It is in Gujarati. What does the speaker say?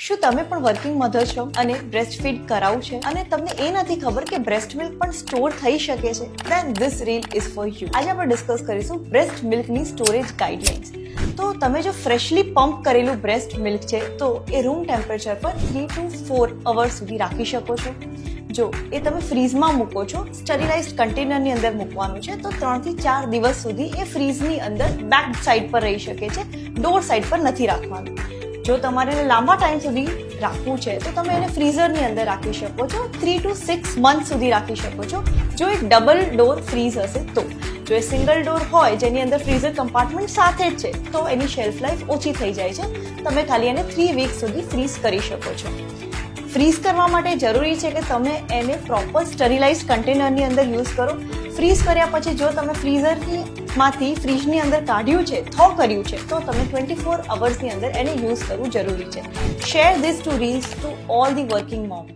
શું તમે પણ વર્કિંગ મધર છો અને બ્રેસ્ટ ફીડ કરાવવું છે અને તમને એ નથી ખબર કે બ્રેસ્ટ મિલ્ક પણ સ્ટોર થઈ શકે છે? Then this reel is for you. આજે આપણે ડિસ્કસ કરીશું બ્રેસ્ટ મિલ્કની સ્ટોરેજ ગાઈડલાઇન્સ. તો તમે જો ફ્રેશલી પમ્પ કરેલું બ્રેસ્ટ મિલ્ક છે તો એ રૂમ ટેમ્પરેચર પર 3 to 4 અવર્સ સુધી રાખી શકો છો. જો એ તમે ફ્રીઝમાં મૂકો છો, સ્ટરીલાઇઝ્ડ કન્ટેનરની અંદર મૂકવાનું છે, તો 3 થી 4 દિવસ સુધી એ ફ્રીઝની અંદર બેક સાઈડ પર રહી શકે છે, ડોર સાઈડ પર નથી રાખવાનું. જો તમારે એને લાંબા ટાઈમ સુધી રાખવું છે તો તમે એને ફ્રીઝરની અંદર રાખી શકો છો, 3 to 6 મંથ સુધી રાખી શકો છો. જો એક ડબલ ડોર ફ્રીઝ હશે તો. જો એ સિંગલ ડોર હોય જેની અંદર ફ્રીઝર કમ્પાર્ટમેન્ટ સાથે જ છે તો એની શેલ્ફ લાઈફ ઓછી થઈ જાય છે. તમે ખાલી એને 3 વીક સુધી ફ્રીઝ કરી શકો છો. ફ્રીઝ કરવા માટે જરૂરી છે કે તમે એને પ્રોપર સ્ટરીલાઇઝ્ડ કન્ટેનરની અંદર યુઝ કરો. ફ્રીઝ કર્યા પછી જો તમે ફ્રીઝરમાંથી ફ્રીજની અંદર કાઢ્યું છે, થો કર્યું છે, તો તમે 24 અવર્સની અંદર એને યુઝ કરવું જરૂરી છે. Share this to reels to all the working mom.